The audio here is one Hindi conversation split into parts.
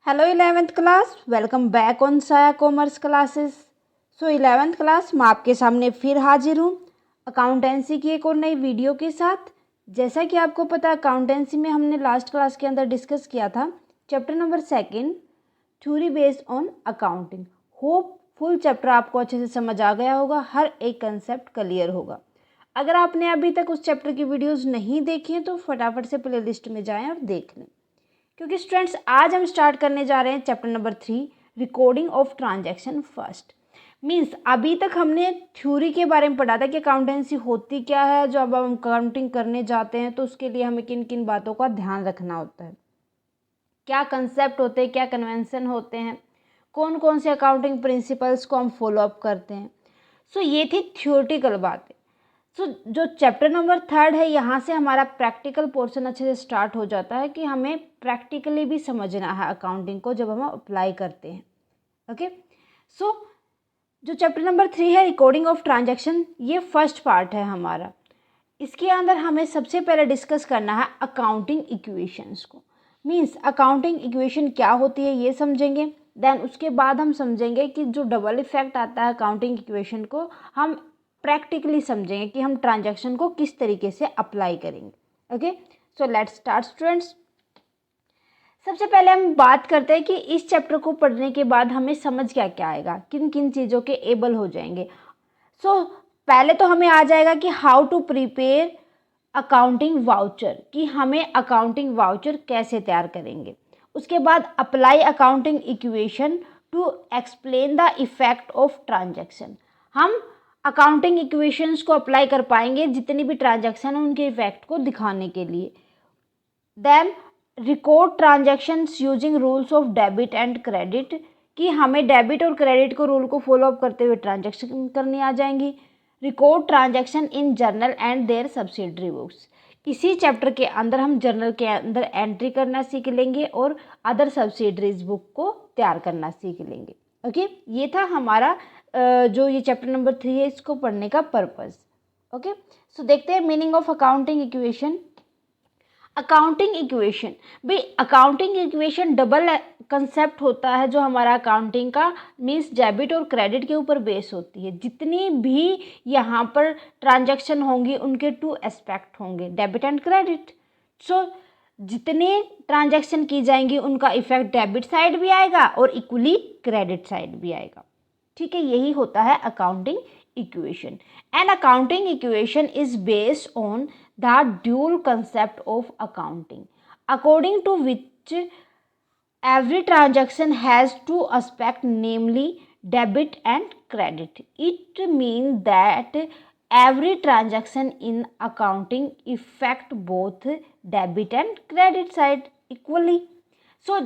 Hello 11th class, welcome back on साया कॉमर्स क्लासेस। सो 11th क्लास मैं आपके सामने फिर हाजिर हूँ अकाउंटेंसी की एक और नई वीडियो के साथ। जैसा कि आपको पता है, अकाउंटेंसी में हमने लास्ट क्लास के अंदर डिस्कस किया था chapter number 2 theory based on accounting. Hope full chapter आपको अच्छे से समझ आ गया होगा, हर एक कंसेप्ट क्लियर होगा। अगर आपने अभी तक उस चैप्टर की वीडियोज़ नहीं देखी हैं तो फटाफट से प्ले लिस्ट में जाएँ और देख लें, क्योंकि स्टूडेंट्स आज हम स्टार्ट करने जा रहे हैं chapter number 3 recording of transaction first. Means अभी तक हमने थ्योरी के बारे में पढ़ा था कि अकाउंटेंसी होती क्या है। जो अब हम अकाउंटिंग करने जाते हैं तो उसके लिए हमें किन किन बातों का ध्यान रखना होता है, क्या कंसेप्ट होते हैं, क्या कन्वेंशन होते हैं, कौन कौन से अकाउंटिंग प्रिंसिपल्स को हम फॉलो अप करते हैं। सो ये थी थ्योरेटिकल बातें। सो जो चैप्टर नंबर 3 है, यहाँ से हमारा प्रैक्टिकल पोर्शन अच्छे से स्टार्ट हो जाता है कि हमें प्रैक्टिकली भी समझना है अकाउंटिंग को जब हम अप्लाई करते हैं। ओके, सो जो चैप्टर नंबर 3 है रिकॉर्डिंग ऑफ ट्रांजैक्शन, ये फर्स्ट पार्ट है हमारा। इसके अंदर हमें सबसे पहले डिस्कस करना है अकाउंटिंग इक्वेशंस को। मीन्स अकाउंटिंग इक्वेशन क्या होती है ये समझेंगे। देन उसके बाद हम समझेंगे कि जो डबल इफेक्ट आता है अकाउंटिंग इक्वेशन को, हम प्रैक्टिकली समझेंगे कि हम ट्रांजैक्शन को किस तरीके से अप्लाई करेंगे। Okay, so let's start students. सबसे पहले हम बात करते हैं कि इस चैप्टर को पढ़ने के बाद हमें समझ क्या क्या आएगा, किन किन चीज़ों के एबल हो जाएंगे। सो पहले तो हमें आ जाएगा कि how to prepare accounting voucher, कि हमें अकाउंटिंग वाउचर कैसे तैयार करेंगे। उसके बाद apply accounting equation to explain the effect of transaction, हम अकाउंटिंग इक्वेशंस को अप्लाई कर पाएंगे जितनी भी ट्रांजैक्शन है उनके इफेक्ट को दिखाने के लिए। Then record transactions using rules of debit and credit, कि हमें डेबिट और क्रेडिट को रूल को फॉलो अप करते हुए ट्रांजैक्शन करनी आ जाएंगी। Record transaction in journal and their subsidiary books, इसी चैप्टर के अंदर हम जर्नल के अंदर एंट्री करना सीख लेंगे और अदर सब्सिडरीज बुक को तैयार करना सीख लेंगे। ओके, ये था हमारा जो ये चैप्टर नंबर 3 है इसको पढ़ने का पर्पज़। ओके, सो देखते हैं meaning of accounting equation. Accounting equation, भाई अकाउंटिंग इक्वेशन डबल कंसेप्ट होता है जो हमारा अकाउंटिंग का, मीन्स डेबिट और क्रेडिट के ऊपर बेस होती है। जितनी भी यहाँ पर ट्रांजैक्शन होंगी उनके 2 एस्पेक्ट होंगे, डेबिट एंड क्रेडिट। सो जितने ट्रांजैक्शन की जाएंगी उनका इफेक्ट डेबिट साइड भी आएगा और इक्वली क्रेडिट साइड भी आएगा। ठीक है, यही होता है accounting equation. An accounting equation is based on the dual concept of accounting, according to which every transaction has 2 aspects, namely debit and credit. It means that every transaction in accounting affect both debit and credit side equally. So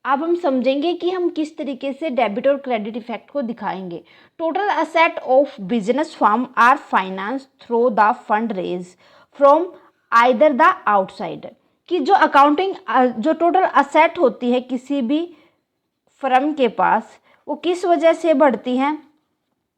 अब हम समझेंगे कि हम किस तरीके से डेबिट और क्रेडिट इफेक्ट को दिखाएंगे। Total asset of business firm are finance through the fund raise from either the outsider, कि जो अकाउंटिंग जो टोटल असेट होती है किसी भी फर्म के पास, वो किस वजह से बढ़ती हैं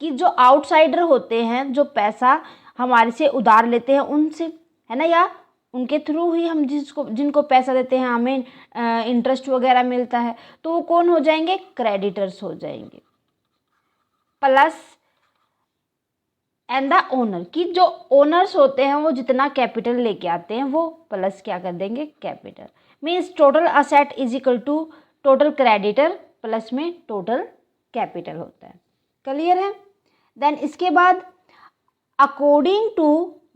कि जो आउटसाइडर होते हैं जो पैसा हमारे से उधार लेते हैं उनसे, है ना, या उनके थ्रू ही हम जिनको पैसा देते हैं हमें इंटरेस्ट वगैरह मिलता है, तो वो कौन हो जाएंगे, क्रेडिटर्स हो जाएंगे। प्लस एंड द ओनर, कि जो ओनर्स होते हैं वो जितना कैपिटल लेके आते हैं वो प्लस क्या कर देंगे, capital. Means total asset is equal to total creditor plus में टोटल कैपिटल होता है। क्लियर है। देन इसके बाद according to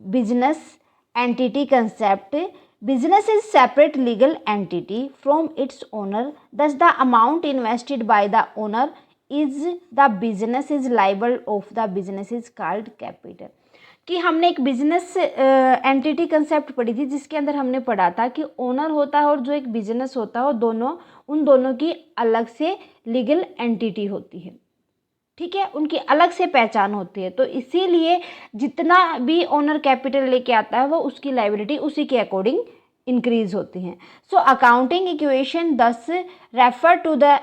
business entity concept, business is separate legal entity from its owner, thus the amount invested by the owner is the business is liable of the business is called capital। कि हमने एक बिजनेस एंटिटी कंसेप्ट पढ़ी थी जिसके अंदर हमने पढ़ा था कि ओनर होता है और जो एक बिजनेस होता है वो उन दोनों की अलग से लीगल एंटिटी होती है। ठीक है, उनकी अलग से पहचान होती है, तो इसीलिए जितना भी ओनर कैपिटल लेके आता है वो उसकी लायबिलिटी उसी के अकॉर्डिंग इंक्रीज होती हैं। So accounting equation does refer to the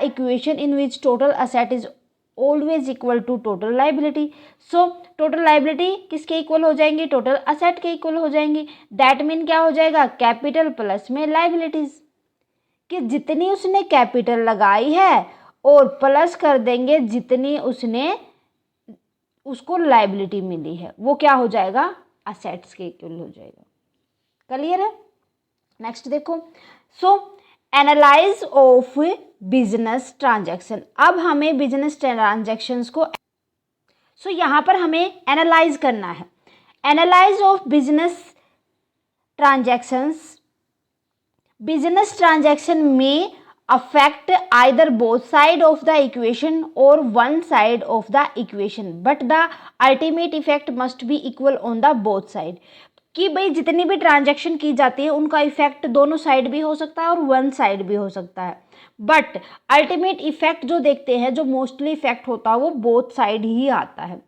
equation in which total asset is always equal to total liability. So total liability किसके इक्वल हो जाएंगी, टोटल असेट के इक्वल हो जाएंगी। दैट मीन क्या हो जाएगा, कैपिटल प्लस में लाइबिलिटीज। कि जितनी उसने कैपिटल लगाई है और प्लस कर देंगे जितनी उसको लायबिलिटी मिली है, वो क्या हो जाएगा, असेट्स के इक्वल हो जाएगा। क्लियर है। नेक्स्ट देखो, सो एनालाइज ऑफ बिजनेस ट्रांजैक्शन। अब हमें बिजनेस ट्रांजैक्शंस को यहाँ पर हमें एनालाइज करना है। Analyse of business transactions. Business transaction में affect either both side of the equation or one side of the equation but the ultimate effect must be equal on the both side। कि भाई जितनी भी ट्रांजैक्शन की जाती है उनका इफेक्ट दोनों साइड भी हो सकता है और वन साइड भी हो सकता है, बट अल्टीमेट इफेक्ट जो देखते हैं, जो मोस्टली इफेक्ट होता है वो बोथ साइड ही आता है।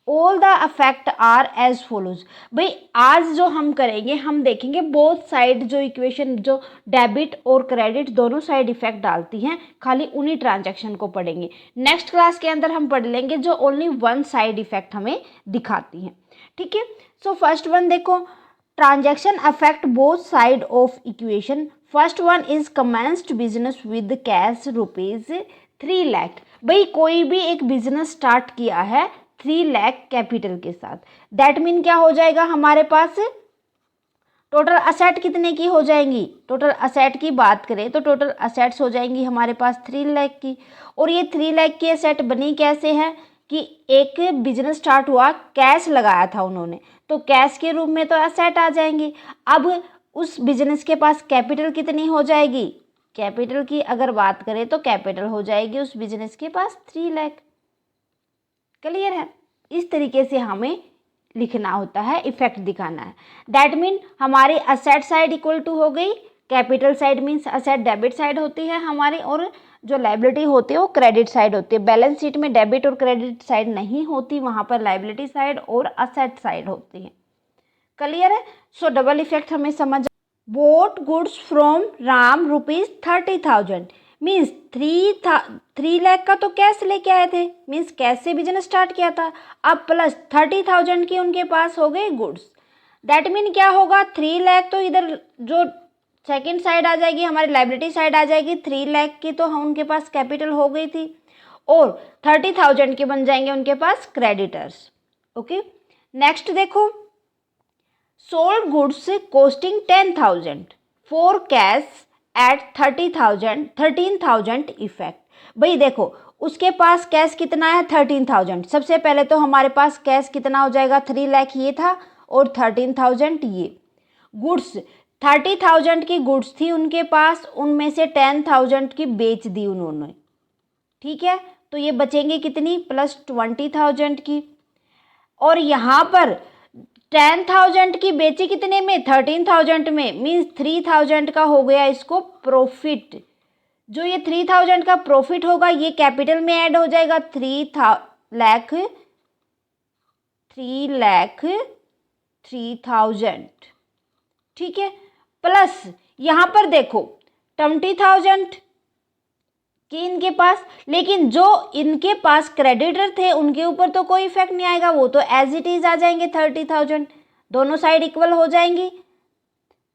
All the affect are as follows. भाई आज जो हम करेंगे, हम देखेंगे बोथ साइड जो इक्वेशन, जो डेबिट और क्रेडिट दोनों साइड इफेक्ट डालती हैं, खाली उन्हीं ट्रांजैक्शन को पढ़ेंगे। नेक्स्ट क्लास के अंदर हम पढ़ लेंगे जो ओनली वन साइड इफेक्ट हमें दिखाती हैं। ठीक है। सो फर्स्ट वन देखो, transaction affect both side of equation. First one is commenced business with cash ₹3 lakh. भाई कोई भी एक बिजनेस स्टार्ट किया है 3 लाख कैपिटल के साथ, दैट मीन क्या हो जाएगा, हमारे पास टोटल असेट कितने की हो जाएंगी, टोटल असेट की बात करें तो टोटल असेट्स हो जाएंगी हमारे पास 3 लाख की। और ये 3 लाख की असेट बनी कैसे है कि एक बिजनेस स्टार्ट हुआ, कैश लगाया था उन्होंने, तो कैश के रूप में तो असेट आ जाएंगे। अब उस बिजनेस के पास कैपिटल कितनी हो जाएगी, कैपिटल की अगर बात करें तो कैपिटल हो जाएगी उस बिजनेस के पास 3 लाख। क्लियर है। इस तरीके से हमें लिखना होता है, इफेक्ट दिखाना है। दैट मीन हमारी असेट साइड इक्वल टू हो गई, capital side means asset debit side होती है हमारी, और जो लायबिलिटी होती है वो क्रेडिट साइड होती है। बैलेंस शीट में डेबिट और क्रेडिट साइड नहीं होती, वहाँ पर लायबिलिटी साइड और असेट साइड होती है। क्लियर है। सो डबल इफेक्ट हमें समझ। Boat goods from Ram ₹30,000 means 3 lakh का तो कैश लेके आए थे, मीन्स कैश से बिजनेस स्टार्ट किया था। अब प्लस 30,000 की उनके पास हो गए गुड्स, दैट मीन क्या होगा, 3 लाख तो इधर जो सेकंड साइड आ जाएगी, हमारी लायबिलिटी साइड आ जाएगी। 3 लाख की तो हम उनके पास कैपिटल हो गई थी, और 30,000 के बन जाएंगे उनके पास क्रेडिटर्स। ओके। नेक्स्ट देखो, sold goods costing 10,000 for cash at 13,000 effect. भाई देखो उसके पास कैश कितना है 13,000। सबसे पहले तो हमारे पास कैश कितना हो जाएगा, 3 लाख ये था और 13,000 ये। गुड्स 30,000 की गुड्स थी उनके पास, उनमें से 10,000 की बेच दी उन्होंने। ठीक है, तो ये बचेंगे कितनी, प्लस 20,000 की। और यहाँ पर 10,000 की बेची कितने में, 13,000 में, मीन्स 3,000 का हो गया इसको प्रॉफिट। जो ये 3,000 का प्रॉफिट होगा ये कैपिटल में ऐड हो जाएगा, 3,03,000। ठीक है। प्लस यहाँ पर देखो 20,000 कि इनके पास, लेकिन जो इनके पास क्रेडिटर थे उनके ऊपर तो कोई इफेक्ट नहीं आएगा, वो तो एज इट इज आ जाएंगे 30,000, दोनों साइड इक्वल हो जाएंगी।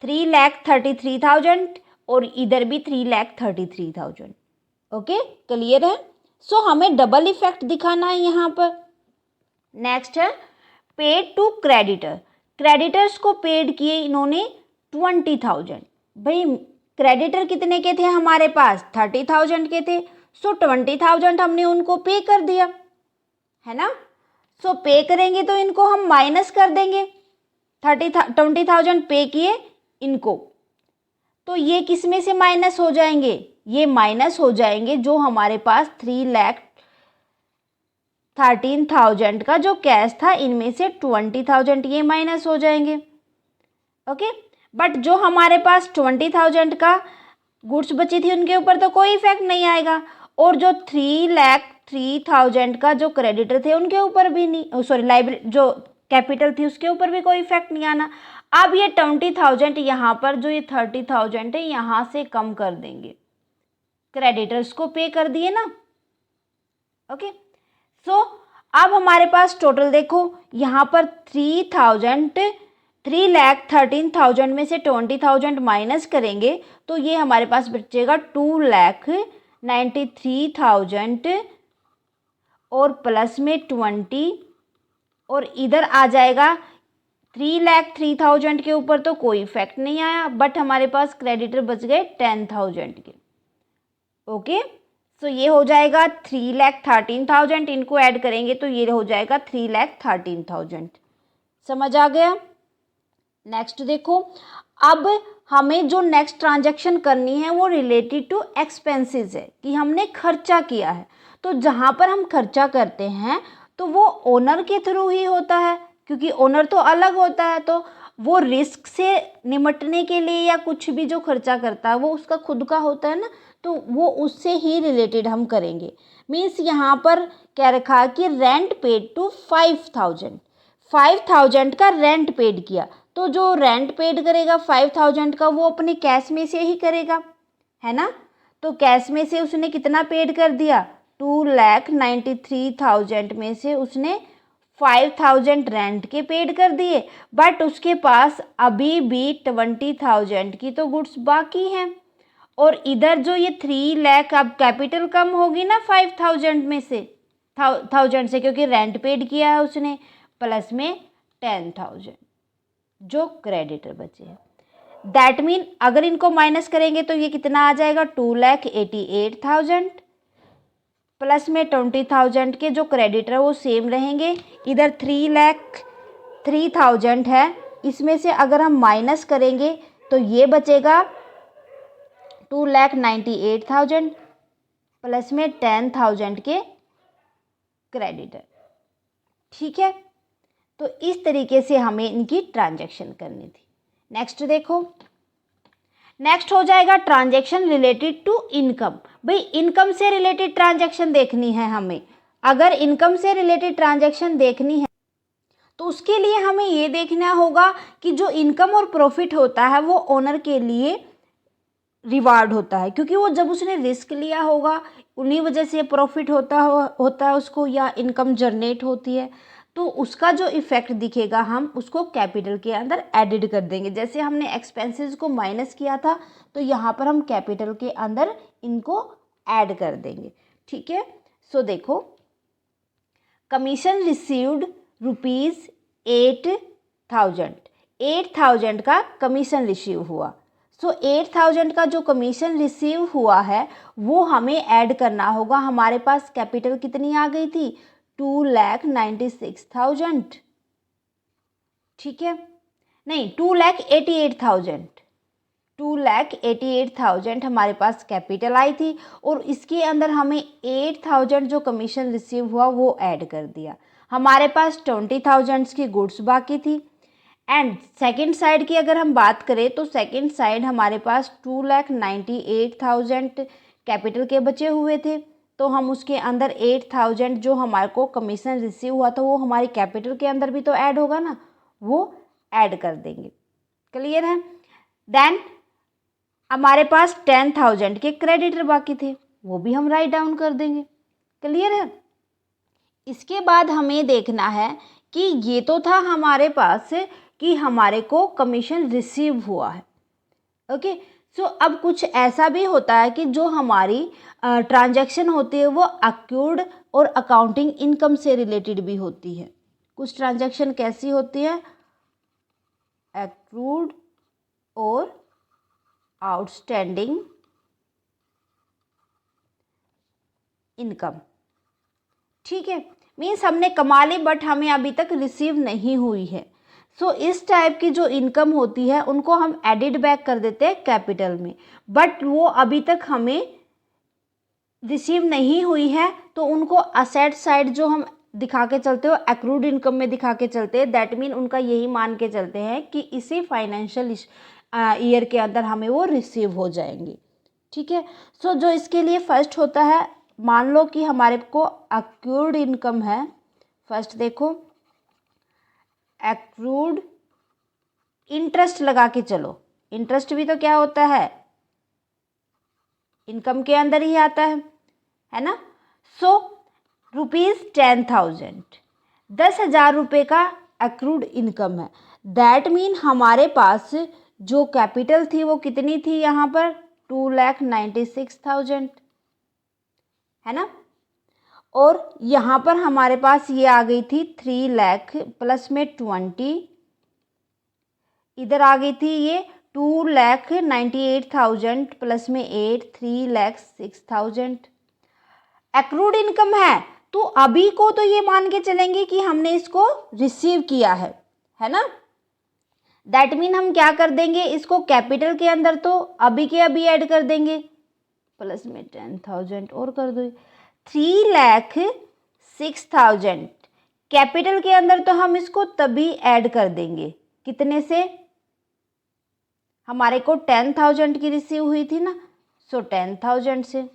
3,33,000 और इधर भी 3,33,000। ओके, क्लियर है। सो हमें डबल इफेक्ट दिखाना है यहाँ पर। नेक्स्ट है पेड टू क्रेडिटर। क्रेडिटर्स को पेड किए इन्होंने 20,000। भाई क्रेडिटर कितने के थे हमारे पास, 30,000 के थे, सो 20,000 हमने उनको पे कर दिया, है ना। सो पे करेंगे तो इनको हम माइनस कर देंगे, 20,000 पे किए इनको, तो ये किस में से माइनस हो जाएंगे, ये माइनस हो जाएंगे जो हमारे पास 3,13,000 का जो कैश था, इनमें से 20,000 ये माइनस हो जाएंगे। ओके, बट जो हमारे पास 20,000 का गुड्स बची थी उनके ऊपर तो कोई इफेक्ट नहीं आएगा, और जो 3,03,000 का जो क्रेडिटर थे उनके ऊपर भी नहीं, सॉरी लाइबिलिटी जो कैपिटल थी उसके ऊपर भी कोई इफेक्ट नहीं आना। अब ये 20,000 यहाँ पर जो ये 30,000 है यहाँ से कम कर देंगे, क्रेडिटर्स को पे कर दिए ना। ओके, सो अब हमारे पास टोटल देखो यहाँ पर 3,000 3,13,000 में से 20,000 माइनस करेंगे तो ये हमारे पास बचेगा 2,93,000 और प्लस में 20 और इधर आ जाएगा 3,03,000 के ऊपर तो कोई इफेक्ट नहीं आया, बट हमारे पास क्रेडिटर बच गए 10,000 के। ओके, सो ये हो जाएगा 3,13,000, इनको ऐड करेंगे तो ये हो जाएगा 3,13,000। समझ आ गया? नेक्स्ट देखो, अब हमें जो नेक्स्ट ट्रांजैक्शन करनी है वो रिलेटेड टू एक्सपेंसेस है, कि हमने खर्चा किया है। तो जहाँ पर हम खर्चा करते हैं तो वो ओनर के थ्रू ही होता है, क्योंकि ओनर तो अलग होता है, तो वो रिस्क से निपटने के लिए या कुछ भी जो खर्चा करता है वो उसका खुद का होता है ना, तो वो उससे ही रिलेटेड हम करेंगे। मीन्स यहाँ पर क्या रखा है कि रेंट पेड टू 5,000 का रेंट पेड किया, तो जो रेंट पेड करेगा 5,000 का वो अपने कैश में से ही करेगा, है ना। तो कैश में से उसने कितना पेड कर दिया, 2,93,000 में से उसने 5,000 रेंट के पेड कर दिए, बट उसके पास अभी भी 20,000 की तो गुड्स बाकी हैं। और इधर जो ये 3 लाख, अब कैपिटल कम होगी ना 5,000 में से, 1,000 से, क्योंकि रेंट पेड किया है उसने, प्लस में 10,000 जो क्रेडिटर बचे हैं। दैट मीन अगर इनको माइनस करेंगे तो ये कितना आ जाएगा, 2,88,000 प्लस में 20,000 के जो क्रेडिटर वो सेम रहेंगे। इधर 3,03,000 है, इसमें से अगर हम माइनस करेंगे तो ये बचेगा 2,98,000 प्लस में 10,000 के क्रेडिटर। ठीक है, तो इस तरीके से हमें इनकी ट्रांजैक्शन करनी थी। नेक्स्ट देखो, नेक्स्ट हो जाएगा ट्रांजैक्शन रिलेटेड टू इनकम। भाई इनकम से रिलेटेड ट्रांजैक्शन देखनी है हमें। अगर इनकम से रिलेटेड ट्रांजैक्शन देखनी है तो उसके लिए हमें ये देखना होगा कि जो इनकम और प्रॉफिट होता है वो ओनर के लिए रिवार्ड होता है, क्योंकि वो जब उसने रिस्क लिया होगा उन्हीं वजह से प्रॉफिट होता है उसको, या इनकम जनरेट होती है, तो उसका जो इफेक्ट दिखेगा हम उसको कैपिटल के अंदर एडिड कर देंगे। जैसे हमने एक्सपेंसेस को माइनस किया था तो यहाँ पर हम कैपिटल के अंदर इनको ऐड कर देंगे। ठीक है, सो देखो, कमीशन रिसीव्ड ₹8,000, 8,000 का कमीशन रिसीव हुआ। सो 8,000 का जो कमीशन रिसीव हुआ है वो हमें ऐड करना होगा। हमारे पास कैपिटल कितनी आ गई थी, 2,96,000। ठीक है, नहीं 2,88,000, 2,88,000 हमारे पास कैपिटल आई थी, और इसके अंदर हमें 8,000 जो कमीशन रिसीव हुआ वो ऐड कर दिया। हमारे पास 20,000 की गुड्स बाकी थी। एंड सेकेंड साइड की अगर हम बात करें तो सेकेंड साइड हमारे पास 2,98,000 कैपिटल के बचे हुए थे, तो हम उसके अंदर 8,000 जो हमारे को कमीशन रिसीव हुआ था वो हमारी कैपिटल के अंदर भी तो ऐड होगा ना, वो ऐड कर देंगे। क्लियर है? देन हमारे पास 10,000 के क्रेडिटर बाकी थे, वो भी हम राइट डाउन कर देंगे। क्लियर है? इसके बाद हमें देखना है कि ये तो था हमारे पास कि हमारे को कमीशन रिसीव हुआ है। ओके, सो अब कुछ ऐसा भी होता है कि जो हमारी ट्रांजैक्शन होती है वो अक्यूर्ड और अकाउंटिंग इनकम से रिलेटेड भी होती है। कुछ ट्रांजैक्शन कैसी होती है, अक्रूड और आउटस्टैंडिंग इनकम। ठीक है, मीन्स हमने कमा ली बट हमें अभी तक रिसीव नहीं हुई है। सो इस टाइप की जो इनकम होती है उनको हम एडिड बैक कर देते हैं कैपिटल में, बट वो अभी तक हमें रिसीव नहीं हुई है, तो उनको असेट साइड जो हम दिखा के चलते हो एक्रूड इनकम में दिखा के चलते हैं। दैट मीन उनका यही मान के चलते हैं कि इसी फाइनेंशियल ईयर के अंदर हमें वो रिसीव हो जाएंगे। ठीक है, सो जो इसके लिए फर्स्ट होता है, मान लो कि हमारे को अक्रूड इनकम है। फर्स्ट देखो, एक्रूड इंटरेस्ट लगा के चलो, इंटरेस्ट भी तो क्या होता है, इनकम के अंदर ही आता है ना। सो ₹10,000, 10,000 रुपये का एक्रूड इनकम है। दैट मीन हमारे पास जो कैपिटल थी वो कितनी थी यहाँ पर 2,96,000 है ना। और यहाँ पर हमारे पास ये आ गई थी 3 लाख प्लस में 20, इधर आ गई थी ये 2,98,000 प्लस में 8 3,06,000 एक्रूड इनकम है। तो अभी को तो ये मान के चलेंगे कि हमने इसको रिसीव किया है ना। दैट मीन हम क्या कर देंगे, इसको कैपिटल के अंदर तो अभी के अभी ऐड कर देंगे, प्लस में 10,000 और कर दो 3,06,000 कैपिटल के अंदर तो हम इसको तभी ऐड कर देंगे, कितने से, हमारे को 10,000 की रिसीव हुई थी ना, सो 10,000 से,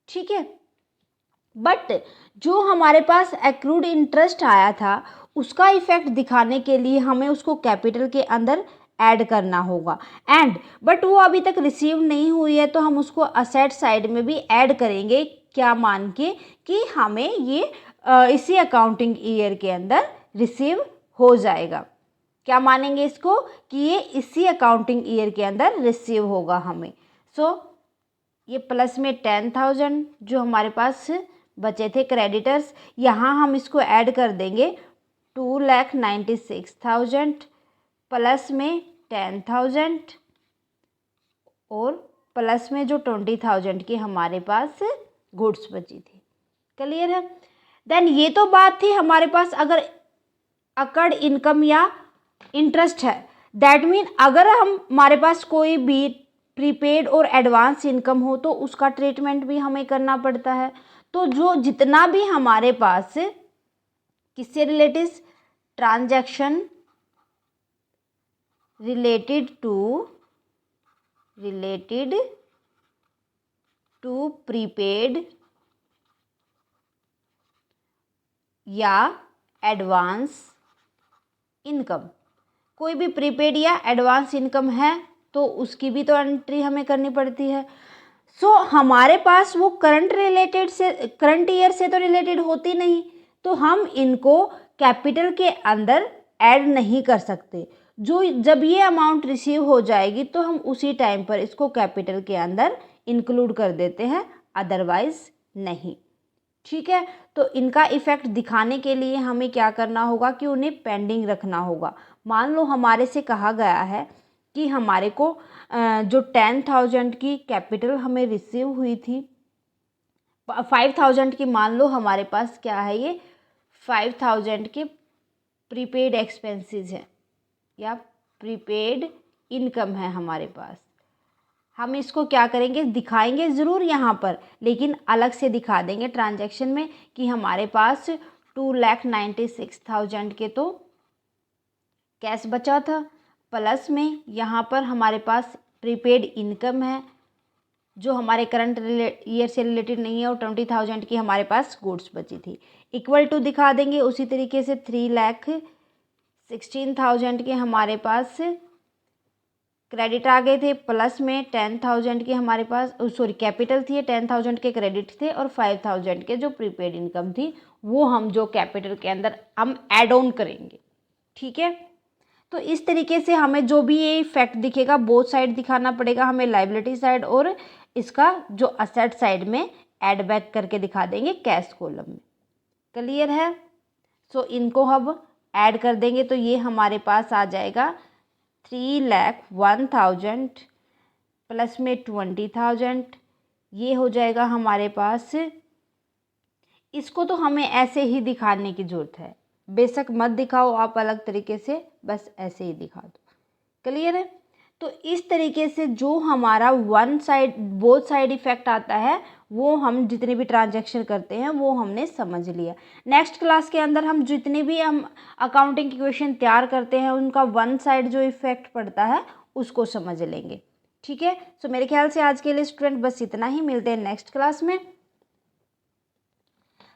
ठीक है। बट जो हमारे पास एक्रूड इंटरेस्ट आया था उसका इफेक्ट दिखाने के लिए हमें उसको कैपिटल के अंदर ऐड करना होगा बट वो अभी तक रिसीव नहीं हुई है, तो हम उसको असेट साइड में भी ऐड करेंगे, क्या मान के कि हमें ये इसी अकाउंटिंग ईयर के अंदर रिसीव हो जाएगा। क्या मानेंगे इसको कि ये इसी अकाउंटिंग ईयर के अंदर रिसीव होगा हमें। ये प्लस में 10,000 जो हमारे पास बचे थे क्रेडिटर्स, यहाँ हम इसको ऐड कर देंगे 2,96,000 प्लस में 10,000 और प्लस में जो 20,000 की हमारे पास गुड्स बची थी। क्लियर है। देन ये तो बात थी हमारे पास अगर अकर्ड इनकम या इंटरेस्ट है, दैट मीन अगर हमारे पास कोई भी प्रीपेड और एडवांस इनकम हो तो उसका ट्रीटमेंट भी हमें करना पड़ता है। तो जो जितना भी हमारे पास किससे related transaction related to prepaid या एडवांस इनकम, कोई भी प्रीपेड या एडवांस इनकम है तो उसकी भी तो एंट्री हमें करनी पड़ती है। हमारे पास वो करंट ईयर से तो रिलेटेड होती नहीं, तो हम इनको कैपिटल के अंदर ऐड नहीं कर सकते। जब ये अमाउंट रिसीव हो जाएगी तो हम उसी टाइम पर इसको कैपिटल के अंदर इंक्लूड कर देते हैं, अदरवाइज नहीं, ठीक है। तो इनका इफेक्ट दिखाने के लिए हमें क्या करना होगा कि उन्हें पेंडिंग रखना होगा। मान लो हमारे से कहा गया है कि हमारे को जो 10,000 की कैपिटल हमें रिसीव हुई थी, 5,000 की मान लो हमारे पास क्या है, ये 5,000 के प्रीपेड एक्सपेंसेस है या प्रीपेड इनकम है हमारे पास। हम इसको क्या करेंगे, दिखाएंगे ज़रूर यहाँ पर, लेकिन अलग से दिखा देंगे ट्रांजैक्शन में कि हमारे पास 2,96,000 के तो कैश बचा था, प्लस में यहाँ पर हमारे पास प्रीपेड इनकम है जो हमारे करंट ईयर से रिलेटेड नहीं है और 20,000 की हमारे पास गुड्स बची थी, इक्वल टू दिखा देंगे। उसी तरीके से 3,16,000 के हमारे पास क्रेडिट आ गए थे, प्लस में 10,000 के हमारे पास कैपिटल थी, 10,000 के क्रेडिट थे और 5,000 के जो प्रीपेड इनकम थी वो हम जो कैपिटल के अंदर हम ऐड ऑन करेंगे, ठीक है। तो इस तरीके से हमें जो भी ये इफेक्ट दिखेगा बोथ साइड दिखाना पड़ेगा, हमें लाइबिलिटी साइड और इसका जो असेट साइड में ऐड बैक करके दिखा देंगे कैश कॉलम में। क्लियर है। इनको हम ऐड कर देंगे तो ये हमारे पास आ जाएगा 3,01,000 प्लस में 20,000, ये हो जाएगा हमारे पास। इसको तो हमें ऐसे ही दिखाने की ज़रूरत है, बेशक मत दिखाओ आप अलग तरीके से, बस ऐसे ही दिखा दो। क्लियर है। तो इस तरीके से जो हमारा बोथ साइड इफेक्ट आता है वो हम जितने भी ट्रांजैक्शन करते हैं वो हमने समझ लिया। नेक्स्ट क्लास के अंदर हम जितने भी हम अकाउंटिंग इक्वेशन तैयार करते हैं उनका वन साइड जो इफेक्ट पड़ता है उसको समझ लेंगे, ठीक है। मेरे ख्याल से आज के लिए स्टूडेंट बस इतना ही, मिलते हैं नेक्स्ट क्लास में।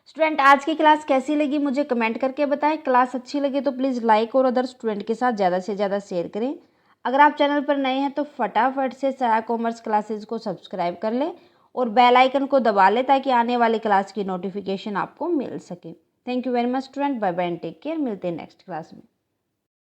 स्टूडेंट आज की क्लास कैसी लगी मुझे कमेंट करके बताएं। क्लास अच्छी लगे तो प्लीज़ लाइक और अदर स्टूडेंट के साथ ज़्यादा से ज़्यादा शेयर करें। अगर आप चैनल पर नए हैं तो फटाफट से साया कॉमर्स क्लासेस को सब्सक्राइब कर लें और बेल आइकन को दबा लें ताकि आने वाली क्लास की नोटिफिकेशन आपको मिल सके। Thank you very much student, bye bye and take care. मिलते हैं नेक्स्ट क्लास में।